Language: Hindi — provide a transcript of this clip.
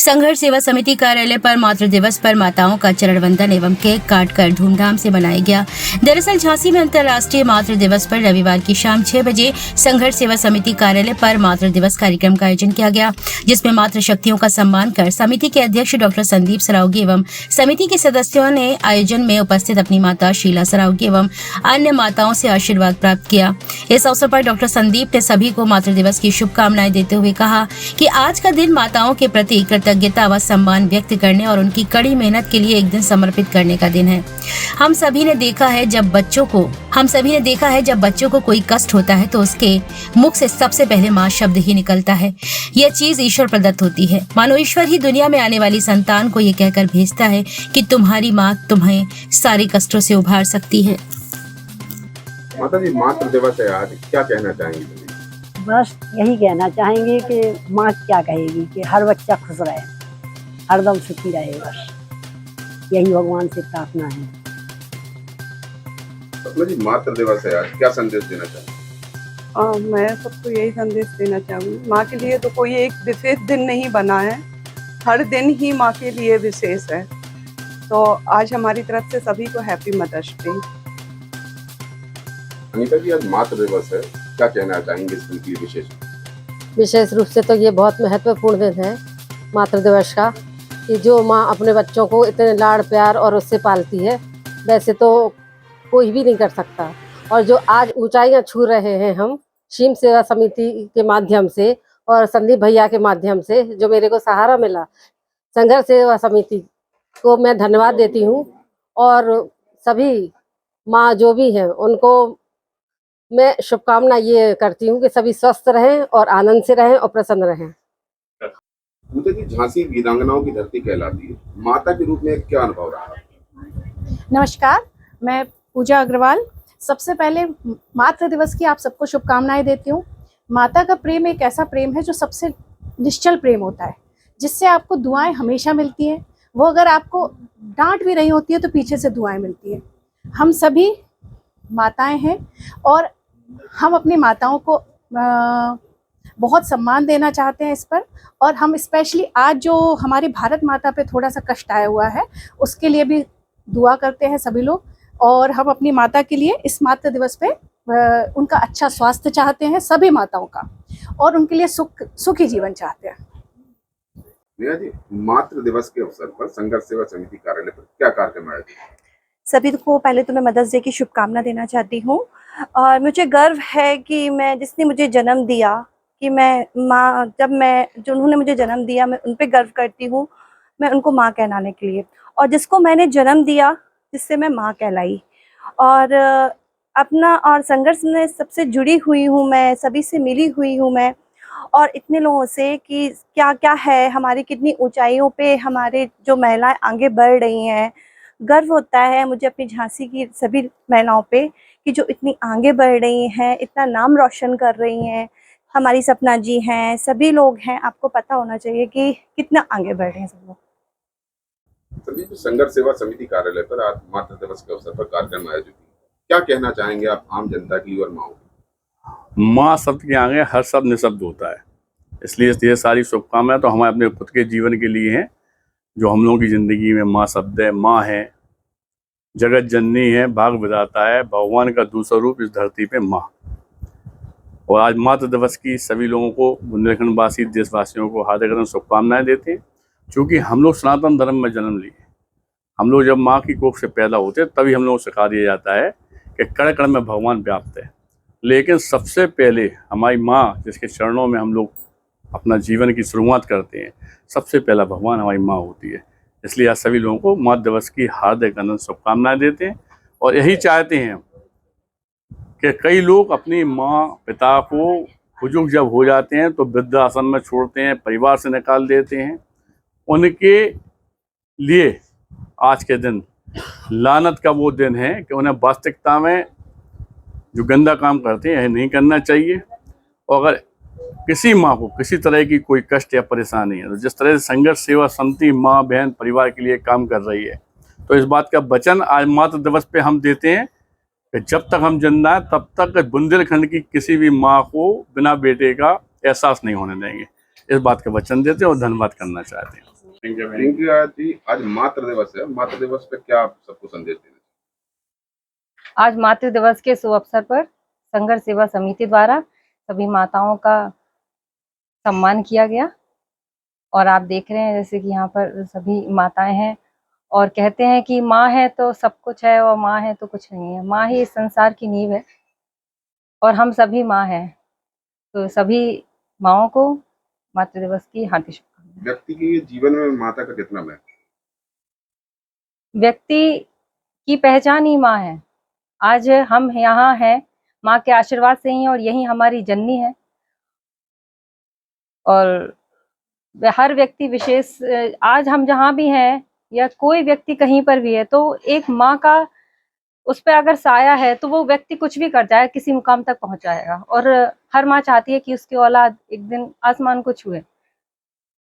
संघर्ष सेवा समिति कार्यालय पर मातृ दिवस पर माताओं का चरण वंदन एवं केक काटकर धूमधाम से मनाया गया। दरअसल झांसी में अंतर्राष्ट्रीय मातृ दिवस पर रविवार की शाम 6 बजे संघर्ष सेवा समिति कार्यालय पर मातृ दिवस कार्यक्रम का आयोजन किया गया, जिसमें मातृ शक्तियों का सम्मान कर समिति के अध्यक्ष डॉक्टर संदीप सरावगी एवं समिति के सदस्यों ने आयोजन में उपस्थित अपनी माता शीला सरावगी एवं अन्य माताओं से आशीर्वाद प्राप्त किया। इस अवसर पर डॉक्टर संदीप ने सभी को मातृ दिवस की शुभकामनाएं देते हुए कहा कि आज का दिन माताओं के प्रति कृतज्ञता व सम्मान व्यक्त करने और उनकी कड़ी मेहनत के लिए एक दिन समर्पित करने का दिन है। हम सभी ने देखा है जब बच्चों को कोई कष्ट होता है तो उसके मुख से सबसे पहले माँ शब्द ही निकलता है। यह चीज ईश्वर प्रदत्त होती है। मानो ईश्वर ही दुनिया में आने वाली संतान को ये कहकर भेजता है कि तुम्हारी माँ तुम्हें सारे कष्टों से उभार सकती है। माता जी, मातृ दिवस है आज, क्या कहना चाहेंगी? बस यही कहना चाहेंगे कि माँ क्या कहेगी कि हर बच्चा खुश रहे, हरदम सुखी रहे, बस यही भगवान से प्रार्थना है। जी, मातृ दिवस है आज, क्या संदेश देना चाहेंगे? मैं सबको यही संदेश देना चाहूँगी, माँ के लिए तो कोई एक विशेष दिन नहीं बना है, हर दिन ही माँ के लिए विशेष है। तो आज हमारी तरफ से सभी को हैप्पी मदर्स डे। अनीता जी, आज मातृ दिवस है, क्या कहना चाहेंगे इस दिन की विशेष रूप से तो ये बहुत महत्वपूर्ण दिन है मातृ दिवस का, कि जो माँ अपने बच्चों को इतने लाड़ प्यार और उससे पालती है, वैसे तो कोई भी नहीं कर सकता। और जो आज ऊंचाइयाँ छू रहे हैं हम शीम सेवा समिति के माध्यम से और संदीप भैया के माध्यम से, जो मेरे को सहारा मिला, संघर्ष सेवा समिति को मैं धन्यवाद देती हूँ। और सभी माँ जो भी हैं उनको मैं शुभकामना ये करती हूँ कि सभी स्वस्थ रहें और आनंद से रहें और प्रसन्न रहें। पूजा जी, झांसी वीरांगनाओं की धरती कहलाती है, माता के रूप में क्या अनुभव रहा? नमस्कार, मैं पूजा अग्रवाल। सबसे पहले मातृ दिवस की आप सबको शुभकामनाएं देती हूँ। माता का प्रेम एक ऐसा प्रेम है जो सबसे निश्चल प्रेम होता है, जिससे आपको दुआएं हमेशा मिलती हैं। वो अगर आपको डांट भी रही होती है तो पीछे से दुआएं मिलती है। हम सभी माताएं हैं और हम अपनी माताओं को बहुत सम्मान देना चाहते हैं इस पर। और हम स्पेशली आज जो हमारी भारत माता पे थोड़ा सा कष्ट आया हुआ है, उसके लिए भी दुआ करते हैं सभी लोग। और हम अपनी माता के लिए इस मातृ दिवस पे उनका अच्छा स्वास्थ्य चाहते हैं, सभी माताओं का, और उनके लिए सुखी जीवन चाहते हैं। नेहा जी, मातृ दिवस के अवसर पर संघर्ष सेवा समिति कार्यालय पर क्या कार्यक्रम आयोजित? सभी को पहले तो मैं मदर्स डे की शुभकामना देना चाहती हूँ। और मुझे गर्व है कि जिसने मुझे जन्म दिया, कि मैं माँ, जो उन्होंने मुझे जन्म दिया, मैं उन पे गर्व करती हूँ। मैं उनको माँ कहलाने के लिए, और जिसको मैंने जन्म दिया, जिससे मैं माँ कहलाई, और और संघर्ष में सबसे जुड़ी हुई हूँ मैं, सभी से मिली हुई हूँ मैं, और इतने लोगों से कि क्या क्या है, हमारी कितनी ऊंचाइयों पे हमारे जो महिलाएं आगे बढ़ रही हैं। गर्व होता है मुझे अपनी झांसी की सभी महिलाओं पे कि जो इतनी आगे बढ़ रही हैं, इतना नाम रोशन कर रही हैं। हमारी सपना जी हैं, सभी लोग हैं, आपको पता होना चाहिए कि कितना आगे बढ़ रहे हैं सब लोग। संघर्ष सेवा समिति कार्यालय पर आज मातृ दिवस के अवसर पर कार्यक्रम आयोजित, क्या कहना चाहेंगे आप आम जनता की और माँ? माँ शब्द के आगे हर शब्द निशब्द होता है, इसलिए ये सारी शुभकामनाएं तो हमारे अपने खुद के जीवन के लिए हैं। जो हम लोगों की ज़िंदगी में माँ शब्द है, माँ है, जगत जननी है, भाग विधाता है, भगवान का दूसरा रूप इस धरती पे माँ। और आज मातृ दिवस की सभी लोगों को, बुंदेलखंडवासी देशवासियों को हार्दिक शुभकामनाएं देते हैं। क्योंकि हम लोग सनातन धर्म में जन्म लिए, हम लोग जब माँ की कोख से पैदा होते तभी हम लोग को सिखा दिया जाता है कि कण कण में भगवान व्याप्त है। लेकिन सबसे पहले हमारी माँ, जिसके चरणों में हम लोग अपना जीवन की शुरुआत करते हैं, सबसे पहला भगवान हमारी माँ होती है। इसलिए आज सभी लोगों को मातृ दिवस की हार्दिक शुभकामनाएं देते हैं। और यही चाहते हैं कि कई लोग अपनी माँ पिता को बुजुर्ग जब हो जाते हैं तो वृद्धाश्रम में छोड़ते हैं, परिवार से निकाल देते हैं। उनके लिए आज के दिन लानत का वो दिन है कि उन्हें वास्तविकता में जो गंदा काम करते हैं यह नहीं करना चाहिए। और अगर किसी माँ को किसी तरह की कोई कष्ट या परेशानी है, तो जिस तरह से संघर्ष सेवा समिति माँ बहन परिवार के लिए काम कर रही है, तो इस बात का वचन आज मातृ दिवस पे हम देते हैं कि जब तक हम जिंदा हैं तब तक बुंदेलखंड की किसी भी माँ को बिना बेटे का एहसास नहीं होने देंगे। इस बात का वचन देते हैं और धन्यवाद करना चाहते हैं। प्रियंका जी, आज मातृ दिवस है, मातृ दिवस पे क्या आप सबको संदेश देना चाहेंगे? आज मातृ दिवस के शुभ अवसर पर संघर्ष सेवा समिति द्वारा सभी माताओं का सम्मान किया गया और आप देख रहे हैं जैसे कि यहाँ पर सभी माताएं हैं और कहते हैं कि माँ है तो सब कुछ है और माँ है तो कुछ नहीं है। माँ ही इस संसार की नींव है और हम सभी माँ हैं। तो सभी माँओं को मातृ दिवस की हार्दिक शुभकामनाएं। व्यक्ति के जीवन में माता का कितना महत्व है? व्यक्ति की पहचान ही माँ है। आज हम यहाँ हैं माँ के आशीर्वाद से ही और यही हमारी जननी है। और हर व्यक्ति विशेष आज हम जहाँ भी हैं या कोई व्यक्ति कहीं पर भी है तो एक माँ का उस पर अगर साया है तो वो व्यक्ति कुछ भी कर जाए किसी मुकाम तक पहुँच जाएगा। और हर माँ चाहती है कि उसकी औलाद एक दिन आसमान को छुए।